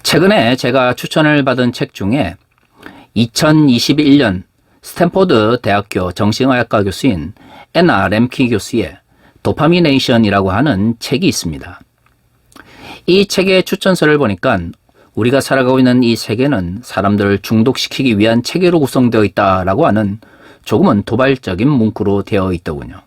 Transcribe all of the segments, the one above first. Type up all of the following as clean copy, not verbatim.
최근에 제가 추천을 받은 책 중에 2021년 스탠포드 대학교 정신의학과 교수인 애나 램키 교수의 도파미네이션이라고 하는 책이 있습니다. 이 책의 추천서를 보니까 우리가 살아가고 있는 이 세계는 사람들을 중독시키기 위한 체계로 구성되어 있다라고 하는 조금은 도발적인 문구로 되어 있더군요.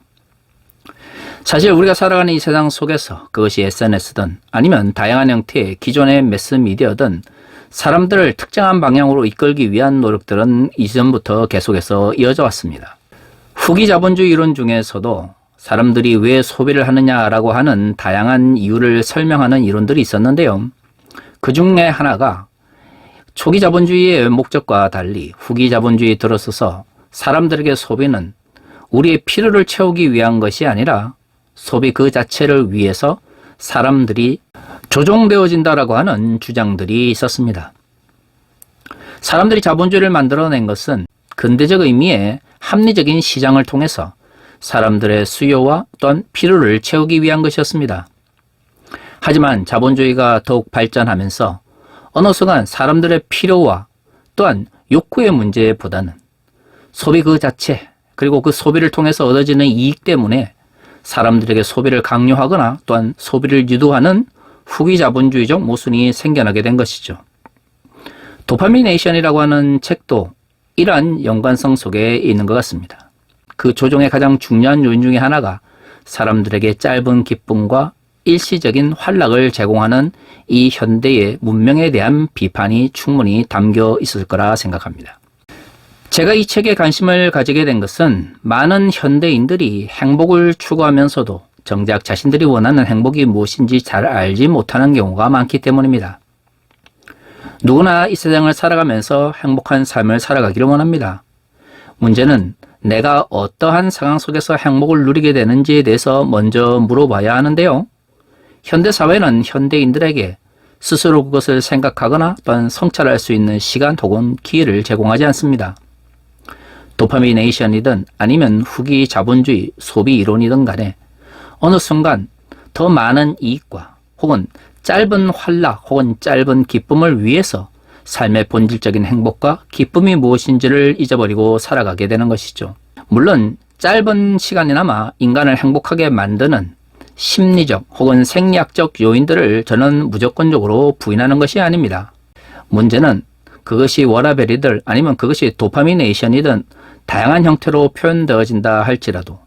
사실 우리가 살아가는 이 세상 속에서 그것이 SNS든 아니면 다양한 형태의 기존의 매스미디어든 사람들을 특정한 방향으로 이끌기 위한 노력들은 이전부터 계속해서 이어져 왔습니다. 후기 자본주의 이론 중에서도 사람들이 왜 소비를 하느냐라고 하는 다양한 이유를 설명하는 이론들이 있었는데요. 그 중에 하나가 초기 자본주의의 목적과 달리 후기 자본주의에 들어서서 사람들에게 소비는 우리의 필요를 채우기 위한 것이 아니라 소비 그 자체를 위해서 사람들이 조종되어진다라고 하는 주장들이 있었습니다. 사람들이 자본주의를 만들어낸 것은 근대적 의미의 합리적인 시장을 통해서 사람들의 수요와 또한 필요를 채우기 위한 것이었습니다. 하지만 자본주의가 더욱 발전하면서 어느 순간 사람들의 필요와 또한 욕구의 문제보다는 소비 그 자체 그리고 그 소비를 통해서 얻어지는 이익 때문에 사람들에게 소비를 강요하거나 또한 소비를 유도하는 후기 자본주의적 모순이 생겨나게 된 것이죠. 도파미네이션이라고 하는 책도 이러한 연관성 속에 있는 것 같습니다. 그 조종의 가장 중요한 요인 중에 하나가 사람들에게 짧은 기쁨과 일시적인 활락을 제공하는 이 현대의 문명에 대한 비판이 충분히 담겨 있을 거라 생각합니다. 제가 이 책에 관심을 가지게 된 것은 많은 현대인들이 행복을 추구하면서도 정작 자신들이 원하는 행복이 무엇인지 잘 알지 못하는 경우가 많기 때문입니다. 누구나 이 세상을 살아가면서 행복한 삶을 살아가기를 원합니다. 문제는 내가 어떠한 상황 속에서 행복을 누리게 되는지에 대해서 먼저 물어봐야 하는데요. 현대사회는 현대인들에게 스스로 그것을 생각하거나 또한 성찰할 수 있는 시간 혹은 기회를 제공하지 않습니다. 도파미네이션이든 아니면 후기 자본주의 소비 이론이든 간에 어느 순간 더 많은 이익과 혹은 짧은 활락 혹은 짧은 기쁨을 위해서 삶의 본질적인 행복과 기쁨이 무엇인지를 잊어버리고 살아가게 되는 것이죠. 물론 짧은 시간이나마 인간을 행복하게 만드는 심리적 혹은 생리학적 요인들을 저는 무조건적으로 부인하는 것이 아닙니다. 문제는 그것이 워라밸이든 아니면 그것이 도파미네이션이든 다양한 형태로 표현되어진다 할지라도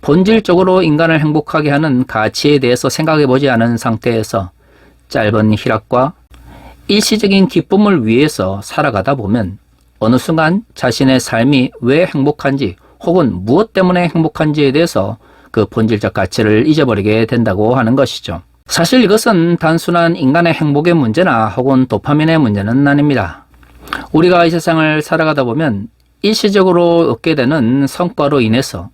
본질적으로 인간을 행복하게 하는 가치에 대해서 생각해보지 않은 상태에서 짧은 희락과 일시적인 기쁨을 위해서 살아가다 보면 어느 순간 자신의 삶이 왜 행복한지 혹은 무엇 때문에 행복한지에 대해서 그 본질적 가치를 잊어버리게 된다고 하는 것이죠. 사실 이것은 단순한 인간의 행복의 문제나 혹은 도파민의 문제는 아닙니다. 우리가 이 세상을 살아가다 보면 일시적으로 얻게 되는 성과로 인해서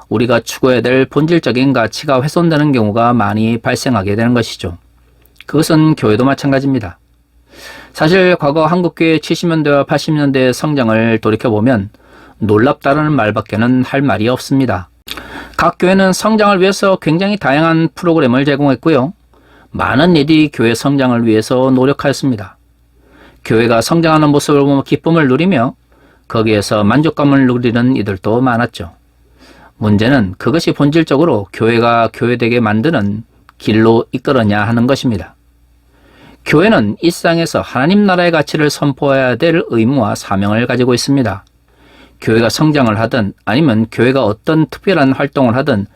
우리가 추구해야 될 본질적인 가치가 훼손되는 경우가 많이 발생하게 되는 것이죠. 그것은 교회도 마찬가지입니다. 사실 과거 한국교회의 70년대와 80년대의 성장을 돌이켜보면 놀랍다라는 말밖에는 할 말이 없습니다. 각 교회는 성장을 위해서 굉장히 다양한 프로그램을 제공했고요. 많은 일이 교회 성장을 위해서 노력하였습니다. 교회가 성장하는 모습을 보며 기쁨을 누리며 거기에서 만족감을 누리는 이들도 많았죠. 문제는 그것이 본질적으로 교회가 교회되게 만드는 길로 이끌었냐 하는 것입니다. 교회는 이 세상에서 하나님 나라의 가치를 선포해야 될 의무와 사명을 가지고 있습니다. 교회가 성장을 하든 아니면 교회가 어떤 특별한 활동을 하든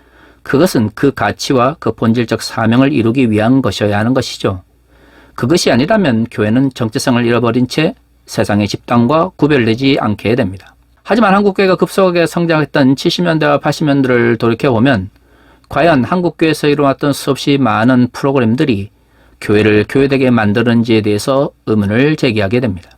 그것은 그 가치와 그 본질적 사명을 이루기 위한 것이어야 하는 것이죠. 그것이 아니라면 교회는 정체성을 잃어버린 채 세상의 집단과 구별되지 않게 됩니다. 하지만 한국교회가 급속하게 성장했던 70년대와 80년대를 돌이켜보면 과연 한국교회에서 이루어왔던 수없이 많은 프로그램들이 교회를 교회되게 만드는지에 대해서 의문을 제기하게 됩니다.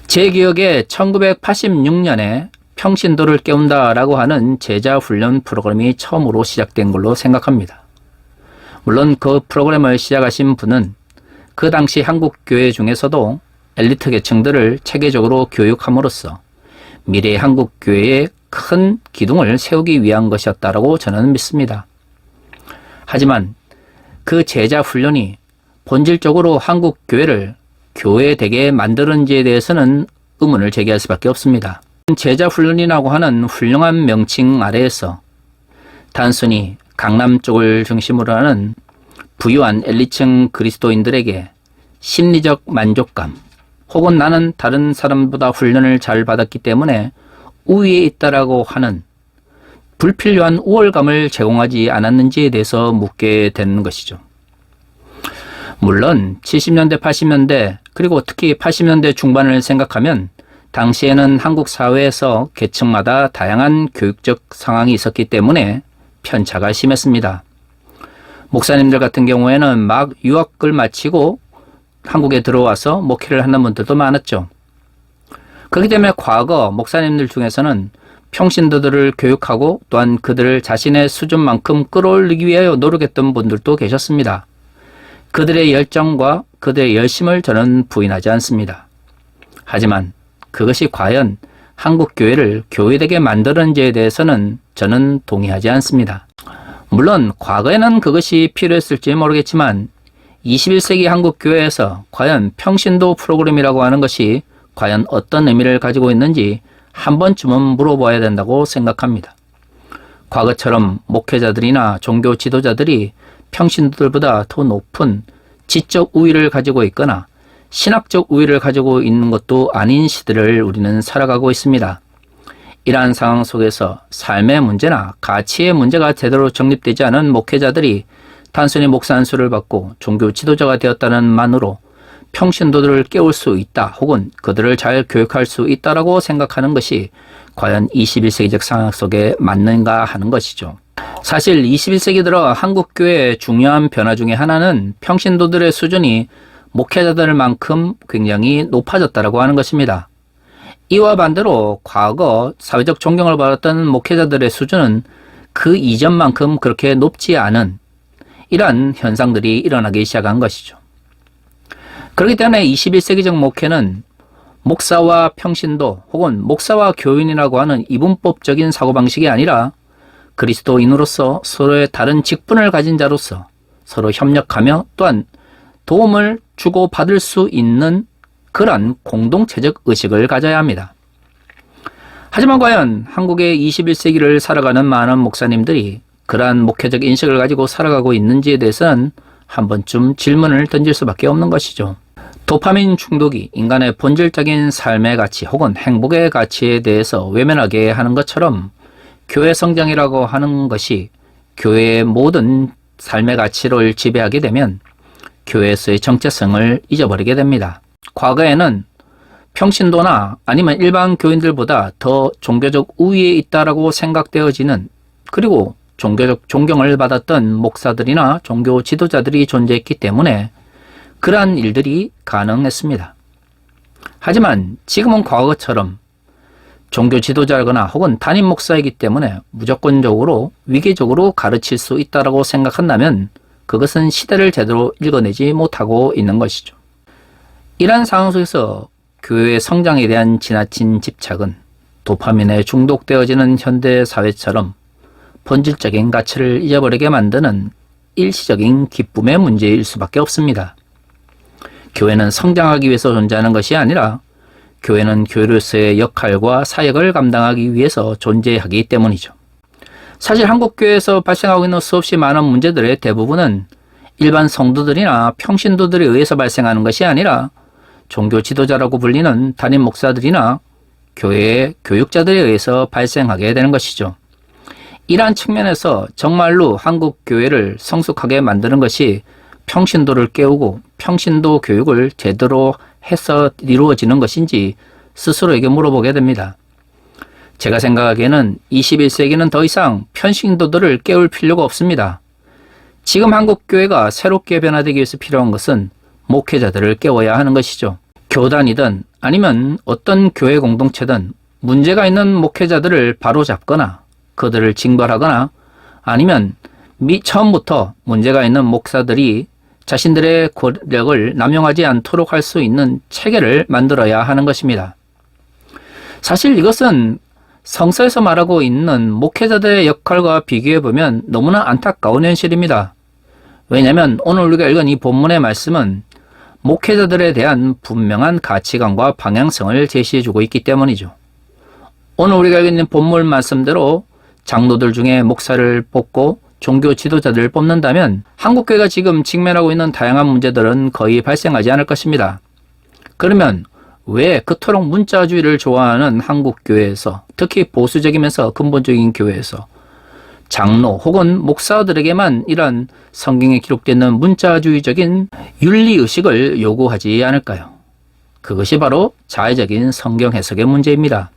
제 기억에 1986년에 평신도를 깨운다라고 하는 제자훈련 프로그램이 처음으로 시작된 걸로 생각합니다. 물론 그 프로그램을 시작하신 분은 그 당시 한국교회 중에서도 엘리트 계층들을 체계적으로 교육함으로써 미래의 한국교회의 큰 기둥을 세우기 위한 것이었다라고 저는 믿습니다. 하지만 그 제자 훈련이 본질적으로 한국 교회를 교회되게 만드는지에 대해서는 의문을 제기할 수밖에 없습니다. 제자 훈련이라고 하는 훌륭한 명칭 아래에서 단순히 강남 쪽을 중심으로 하는 부유한 엘리트층 그리스도인들에게 심리적 만족감 혹은 나는 다른 사람보다 훈련을 잘 받았기 때문에 우위에 있다라고 하는 불필요한 우월감을 제공하지 않았는지에 대해서 묻게 되는 것이죠. 물론 70년대, 80년대 그리고 특히 80년대 중반을 생각하면 당시에는 한국 사회에서 계층마다 다양한 교육적 상황이 있었기 때문에 편차가 심했습니다. 목사님들 같은 경우에는 막 유학을 마치고 한국에 들어와서 목회를 하는 분들도 많았죠. 그렇기 때문에 과거 목사님들 중에서는 평신도들을 교육하고 또한 그들을 자신의 수준만큼 끌어올리기 위하여 노력했던 분들도 계셨습니다. 그들의 열정과 그들의 열심을 저는 부인하지 않습니다. 하지만 그것이 과연 한국 교회를 교회되게 만드는지에 대해서는 저는 동의하지 않습니다. 물론 과거에는 그것이 필요했을지 모르겠지만 21세기 한국 교회에서 과연 평신도 프로그램이라고 하는 것이 과연 어떤 의미를 가지고 있는지 한 번쯤은 물어봐야 된다고 생각합니다. 과거처럼 목회자들이나 종교 지도자들이 평신도들보다 더 높은 지적 우위를 가지고 있거나 신학적 우위를 가지고 있는 것도 아닌 시대를 우리는 살아가고 있습니다. 이러한 상황 속에서 삶의 문제나 가치의 문제가 제대로 정립되지 않은 목회자들이 단순히 목사 안수를 받고 종교 지도자가 되었다는 만으로 평신도들을 깨울 수 있다 혹은 그들을 잘 교육할 수 있다라고 생각하는 것이 과연 21세기적 상황 속에 맞는가 하는 것이죠. 사실 21세기 들어 한국 교회의 중요한 변화 중에 하나는 평신도들의 수준이 목회자들만큼 굉장히 높아졌다고 하는 것입니다. 이와 반대로 과거 사회적 존경을 받았던 목회자들의 수준은 그 이전만큼 그렇게 높지 않은 이러한 현상들이 일어나기 시작한 것이죠. 그렇기 때문에 21세기적 목회는 목사와 평신도 혹은 목사와 교인이라고 하는 이분법적인 사고방식이 아니라 그리스도인으로서 서로의 다른 직분을 가진 자로서 서로 협력하며 또한 도움을 주고 받을 수 있는 그러한 공동체적 의식을 가져야 합니다. 하지만 과연 한국의 21세기를 살아가는 많은 목사님들이 그러한 목회적 인식을 가지고 살아가고 있는지에 대해서는 한 번쯤 질문을 던질 수밖에 없는 것이죠. 도파민 중독이 인간의 본질적인 삶의 가치 혹은 행복의 가치에 대해서 외면하게 하는 것처럼 교회 성장이라고 하는 것이 교회의 모든 삶의 가치를 지배하게 되면 교회에서의 정체성을 잊어버리게 됩니다. 과거에는 평신도나 아니면 일반 교인들보다 더 종교적 우위에 있다라고 생각되어지는 그리고 종교적 존경을 받았던 목사들이나 종교 지도자들이 존재했기 때문에 그러한 일들이 가능했습니다. 하지만 지금은 과거처럼 종교 지도자거나 혹은 담임 목사이기 때문에 무조건적으로 위계적으로 가르칠 수 있다고 생각한다면 그것은 시대를 제대로 읽어내지 못하고 있는 것이죠. 이러한 상황 속에서 교회의 성장에 대한 지나친 집착은 도파민에 중독되어지는 현대 사회처럼 본질적인 가치를 잊어버리게 만드는 일시적인 기쁨의 문제일 수밖에 없습니다. 교회는 성장하기 위해서 존재하는 것이 아니라 교회는 교회로서의 역할과 사역을 감당하기 위해서 존재하기 때문이죠. 사실 한국교회에서 발생하고 있는 수없이 많은 문제들의 대부분은 일반 성도들이나 평신도들에 의해서 발생하는 것이 아니라 종교 지도자라고 불리는 담임 목사들이나 교회의 교육자들에 의해서 발생하게 되는 것이죠. 이러한 측면에서 정말로 한국 교회를 성숙하게 만드는 것이 평신도를 깨우고 평신도 교육을 제대로 해서 이루어지는 것인지 스스로에게 물어보게 됩니다. 제가 생각하기에는 21세기는 더 이상 평신도들을 깨울 필요가 없습니다. 지금 한국 교회가 새롭게 변화되기 위해서 필요한 것은 목회자들을 깨워야 하는 것이죠. 교단이든 아니면 어떤 교회 공동체든 문제가 있는 목회자들을 바로잡거나 그들을 징벌하거나 아니면 처음부터 문제가 있는 목사들이 자신들의 권력을 남용하지 않도록 할 수 있는 체계를 만들어야 하는 것입니다. 사실 이것은 성서에서 말하고 있는 목회자들의 역할과 비교해보면 너무나 안타까운 현실입니다. 왜냐하면 오늘 우리가 읽은 이 본문의 말씀은 목회자들에 대한 분명한 가치관과 방향성을 제시해주고 있기 때문이죠. 오늘 우리가 읽는 본문 말씀대로 장로들 중에 목사를 뽑고 종교 지도자들을 뽑는다면 한국교회가 지금 직면하고 있는 다양한 문제들은 거의 발생하지 않을 것입니다. 그러면 왜 그토록 문자주의를 좋아하는 한국교회에서, 특히 보수적이면서 근본적인 교회에서 장로 혹은 목사들에게만 이런 성경에 기록되어 있는 문자주의적인 윤리의식을 요구하지 않을까요? 그것이 바로 자의적인 성경 해석의 문제입니다.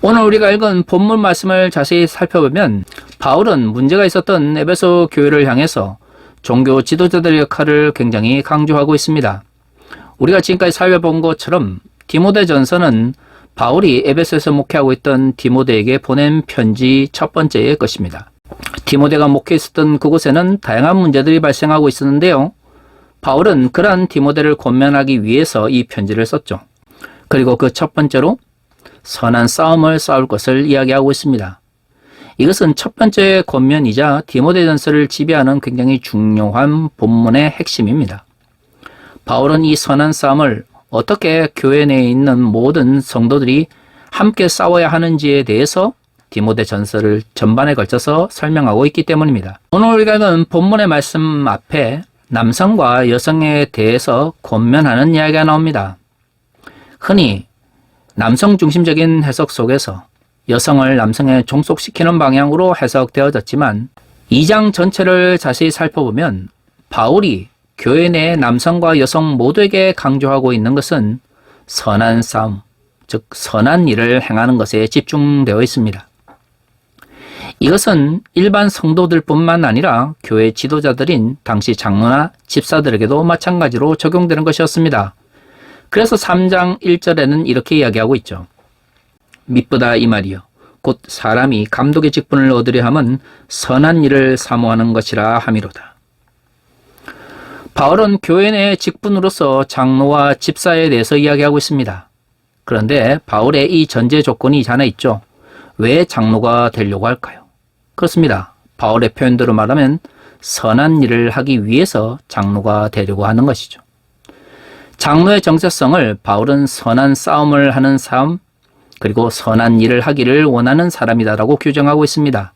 오늘 우리가 읽은 본문 말씀을 자세히 살펴보면 바울은 문제가 있었던 에베소 교회를 향해서 종교 지도자들의 역할을 굉장히 강조하고 있습니다. 우리가 지금까지 살펴본 것처럼 디모데전서는 바울이 에베소에서 목회하고 있던 디모데에게 보낸 편지 첫 번째의 것입니다. 디모데가 목회했었던 그곳에는 다양한 문제들이 발생하고 있었는데요. 바울은 그러한 디모데를 권면하기 위해서 이 편지를 썼죠. 그리고 그 첫 번째로 선한 싸움을 싸울 것을 이야기하고 있습니다. 이것은 첫 번째 권면이자 디모데전서를 지배하는 굉장히 중요한 본문의 핵심입니다. 바울은 이 선한 싸움을 어떻게 교회 내에 있는 모든 성도들이 함께 싸워야 하는지에 대해서 디모데전서를 전반에 걸쳐서 설명하고 있기 때문입니다. 오늘 우리가 읽은 본문의 말씀 앞에 남성과 여성에 대해서 권면하는 이야기가 나옵니다. 흔히 남성 중심적인 해석 속에서 여성을 남성에 종속시키는 방향으로 해석되어졌지만 2장 전체를 자세히 살펴보면 바울이 교회 내 남성과 여성 모두에게 강조하고 있는 것은 선한 싸움, 즉 선한 일을 행하는 것에 집중되어 있습니다. 이것은 일반 성도들뿐만 아니라 교회 지도자들인 당시 장로나 집사들에게도 마찬가지로 적용되는 것이었습니다. 그래서 3장 1절에는 이렇게 이야기하고 있죠. 미쁘다 이 말이여 곧 사람이 감독의 직분을 얻으려 함은 선한 일을 사모하는 것이라 함이로다. 바울은 교회 내 직분으로서 장로와 집사에 대해서 이야기하고 있습니다. 그런데 바울의 이 전제 조건이 하나 있죠. 왜 장로가 되려고 할까요? 그렇습니다. 바울의 표현대로 말하면 선한 일을 하기 위해서 장로가 되려고 하는 것이죠. 장로의 정체성을 바울은 선한 싸움을 하는 사람, 그리고 선한 일을 하기를 원하는 사람이다라고 규정하고 있습니다.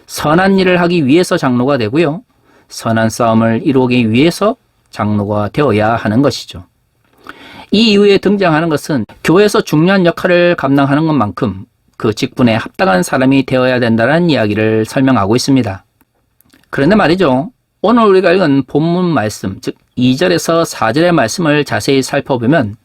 선한 일을 하기 위해서 장로가 되고요. 선한 싸움을 이루기 위해서 장로가 되어야 하는 것이죠. 이 이후에 등장하는 것은 교회에서 중요한 역할을 감당하는 것만큼 그 직분에 합당한 사람이 되어야 된다는 이야기를 설명하고 있습니다. 그런데 말이죠. 오늘 우리가 읽은 본문 말씀, 즉 2절에서 4절의 말씀을 자세히 살펴보면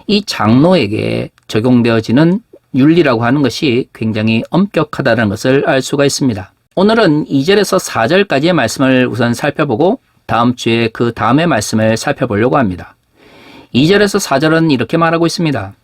이 장로에게 적용되어지는 윤리라고 하는 것이 굉장히 엄격하다는 것을 알 수가 있습니다. 오늘은 2절에서 4절까지의 말씀을 우선 살펴보고 다음 주에 그 다음의 말씀을 살펴보려고 합니다. 2절에서 4절은 이렇게 말하고 있습니다.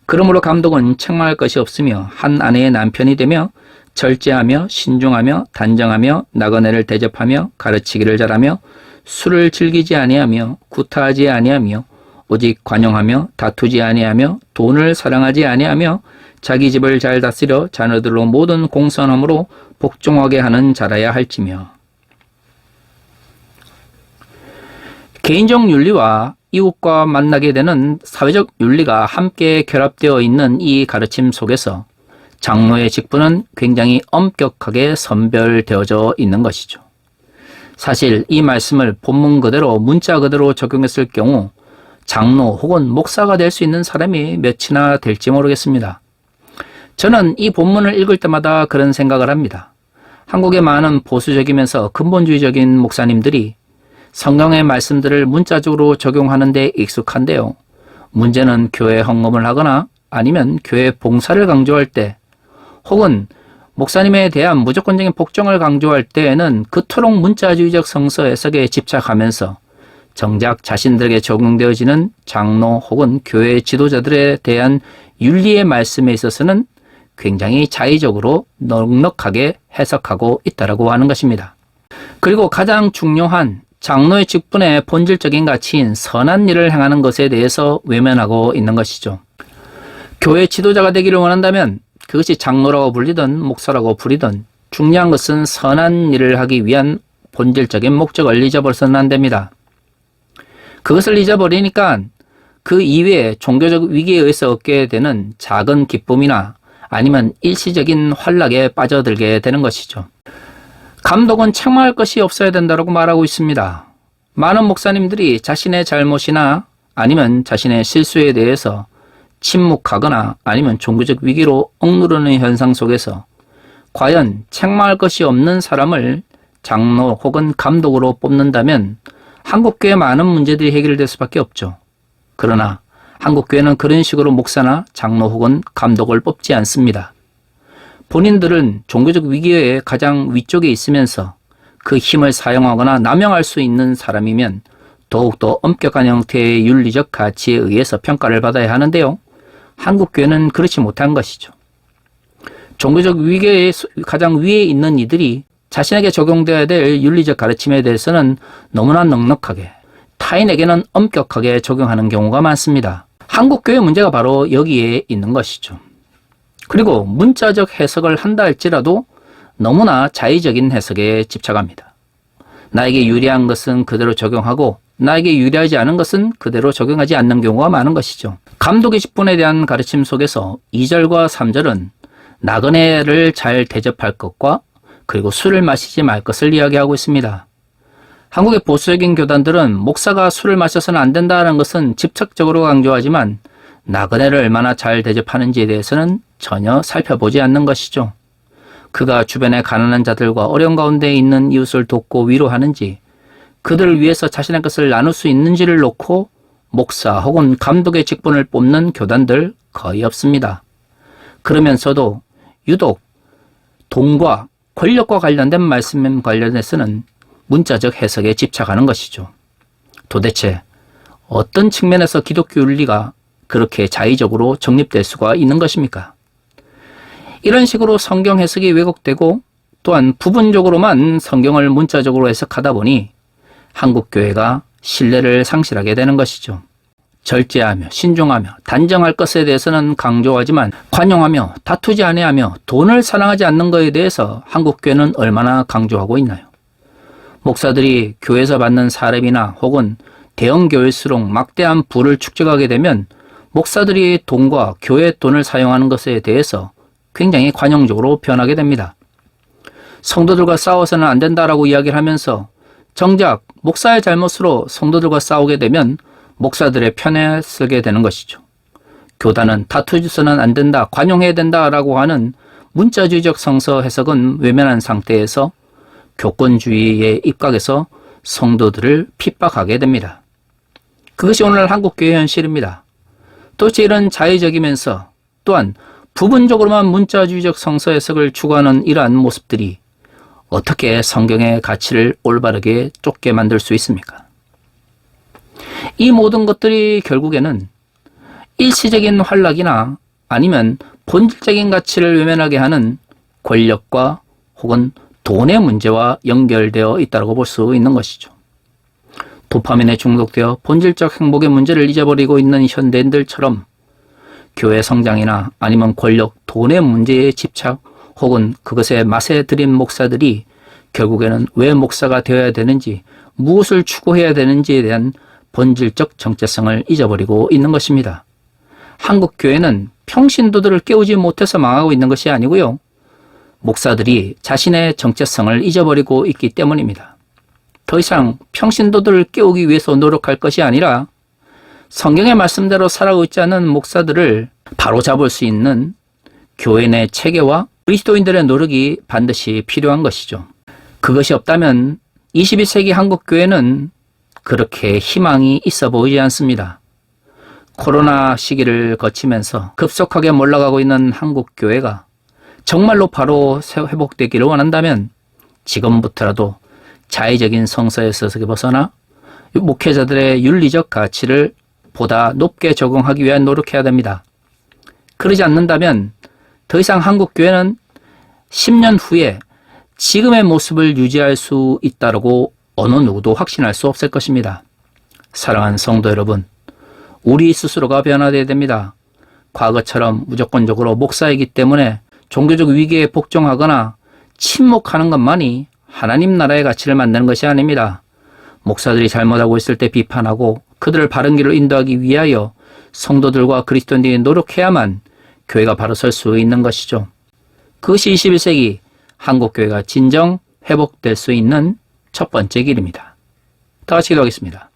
그러므로 감독은 책망할 것이 없으며 한 아내의 남편이 되며 절제하며 신중하며 단정하며 나그네를 대접하며 가르치기를 잘하며 술을 즐기지 아니하며 구타하지 아니하며 오직 관용하며 다투지 아니하며 돈을 사랑하지 아니하며 자기 집을 잘 다스려 자녀들로 모든 공선함으로 복종하게 하는 자라야 할지며. 개인적 윤리와 이웃과 만나게 되는 사회적 윤리가 함께 결합되어 있는 이 가르침 속에서 장로의 직분은 굉장히 엄격하게 선별되어져 있는 것이죠. 사실 이 말씀을 본문 그대로 문자 그대로 적용했을 경우 장로 혹은 목사가 될 수 있는 사람이 몇이나 될지 모르겠습니다. 저는 이 본문을 읽을 때마다 그런 생각을 합니다. 한국의 많은 보수적이면서 근본주의적인 목사님들이 성경의 말씀들을 문자적으로 적용하는 데 익숙한데요. 문제는 교회 헌금을 하거나 아니면 교회 봉사를 강조할 때 혹은 목사님에 대한 무조건적인 복종을 강조할 때에는 그토록 문자주의적 성서 해석에 집착하면서 정작 자신들에게 적용되어지는 장로 혹은 교회 지도자들에 대한 윤리의 말씀에 있어서는 굉장히 자의적으로 넉넉하게 해석하고 있다고 하는 것입니다. 그리고 가장 중요한 장로의 직분의 본질적인 가치인 선한 일을 행하는 것에 대해서 외면하고 있는 것이죠. 교회 지도자가 되기를 원한다면 그것이 장로라고 불리든 목사라고 불리든 중요한 것은 선한 일을 하기 위한 본질적인 목적을 잊어버려서는 안 됩니다. 그것을 잊어버리니까 그 이외에 종교적 위기에 의해서 얻게 되는 작은 기쁨이나 아니면 일시적인 환락에 빠져들게 되는 것이죠. 감독은 책망할 것이 없어야 된다고 말하고 있습니다. 많은 목사님들이 자신의 잘못이나 아니면 자신의 실수에 대해서 침묵하거나 아니면 종교적 위기로 억누르는 현상 속에서 과연 책망할 것이 없는 사람을 장로 혹은 감독으로 뽑는다면 한국교회 많은 문제들이 해결될 수밖에 없죠. 그러나 한국교회는 그런 식으로 목사나 장로 혹은 감독을 뽑지 않습니다. 본인들은 종교적 위기의 가장 위쪽에 있으면서 그 힘을 사용하거나 남용할 수 있는 사람이면 더욱더 엄격한 형태의 윤리적 가치에 의해서 평가를 받아야 하는데요. 한국교회는 그렇지 못한 것이죠. 종교적 위기의 가장 위에 있는 이들이 자신에게 적용되어야 될 윤리적 가르침에 대해서는 너무나 넉넉하게, 타인에게는 엄격하게 적용하는 경우가 많습니다. 한국교회 문제가 바로 여기에 있는 것이죠. 그리고 문자적 해석을 한다 할지라도 너무나 자의적인 해석에 집착합니다. 나에게 유리한 것은 그대로 적용하고 나에게 유리하지 않은 것은 그대로 적용하지 않는 경우가 많은 것이죠. 감독의 직분에 대한 가르침 속에서 2절과 3절은 나그네를 잘 대접할 것과 그리고 술을 마시지 말 것을 이야기하고 있습니다. 한국의 보수적인 교단들은 목사가 술을 마셔서는 안 된다는 것은 집착적으로 강조하지만 나그네를 얼마나 잘 대접하는지에 대해서는 전혀 살펴보지 않는 것이죠. 그가 주변의 가난한 자들과 어려운 가운데 있는 이웃을 돕고 위로하는지, 그들을 위해서 자신의 것을 나눌 수 있는지를 놓고 목사 혹은 감독의 직분을 뽑는 교단들 거의 없습니다. 그러면서도 유독 돈과 권력과 관련된 말씀 관련해서는 문자적 해석에 집착하는 것이죠. 도대체 어떤 측면에서 기독교 윤리가 그렇게 자의적으로 정립될 수가 있는 것입니까? 이런 식으로 성경 해석이 왜곡되고 또한 부분적으로만 성경을 문자적으로 해석하다 보니 한국교회가 신뢰를 상실하게 되는 것이죠. 절제하며 신중하며 단정할 것에 대해서는 강조하지만 관용하며 다투지 아니하며 돈을 사랑하지 않는 것에 대해서 한국교회는 얼마나 강조하고 있나요? 목사들이 교회에서 받는 사례비나 혹은 대형 교회일수록 막대한 부를 축적하게 되면 목사들이 돈과 교회 돈을 사용하는 것에 대해서 굉장히 관용적으로 변하게 됩니다. 성도들과 싸워서는 안 된다라고 이야기를 하면서 정작 목사의 잘못으로 성도들과 싸우게 되면 목사들의 편에 서게 되는 것이죠. 교단은 다투지서는 안 된다, 관용해야 된다라고 하는 문자주의적 성서 해석은 외면한 상태에서 교권주의에 입각해서 성도들을 핍박하게 됩니다. 그것이 오늘 한국교회의 현실입니다. 도대체 이런 자의적이면서 또한 부분적으로만 문자주의적 성서 해석을 추구하는 이러한 모습들이 어떻게 성경의 가치를 올바르게 쫓게 만들 수 있습니까? 이 모든 것들이 결국에는 일시적인 환락이나 아니면 본질적인 가치를 외면하게 하는 권력과 혹은 돈의 문제와 연결되어 있다고 볼 수 있는 것이죠. 도파민에 중독되어 본질적 행복의 문제를 잊어버리고 있는 현대인들처럼 교회 성장이나 아니면 권력, 돈의 문제에 집착 혹은 그것에 맛에 들인 목사들이 결국에는 왜 목사가 되어야 되는지, 무엇을 추구해야 되는지에 대한 본질적 정체성을 잊어버리고 있는 것입니다. 한국 교회는 평신도들을 깨우지 못해서 망하고 있는 것이 아니고요. 목사들이 자신의 정체성을 잊어버리고 있기 때문입니다. 더 이상 평신도들을 깨우기 위해서 노력할 것이 아니라 성경의 말씀대로 살아가고 있지 않은 목사들을 바로잡을 수 있는 교회 내 체계와 그리스도인들의 노력이 반드시 필요한 것이죠. 그것이 없다면 21세기 한국교회는 그렇게 희망이 있어 보이지 않습니다. 코로나 시기를 거치면서 급속하게 올라가고 있는 한국교회가 정말로 바로 회복되기를 원한다면 지금부터라도 자의적인 성서에서 벗어나 목회자들의 윤리적 가치를 보다 높게 적용하기 위해 노력해야 됩니다. 그러지 않는다면 더 이상 한국교회는 10년 후에 지금의 모습을 유지할 수 있다고 어느 누구도 확신할 수 없을 것입니다. 사랑하는 성도 여러분, 우리 스스로가 변화되어야 됩니다. 과거처럼 무조건적으로 목사이기 때문에 종교적 위기에 복종하거나 침묵하는 것만이 하나님 나라의 가치를 만드는 것이 아닙니다. 목사들이 잘못하고 있을 때 비판하고 그들을 바른 길로 인도하기 위하여 성도들과 그리스도인들이 노력해야만 교회가 바로 설 수 있는 것이죠. 그것이 21세기 한국교회가 진정 회복될 수 있는 첫 번째 길입니다. 다 같이 기도하겠습니다.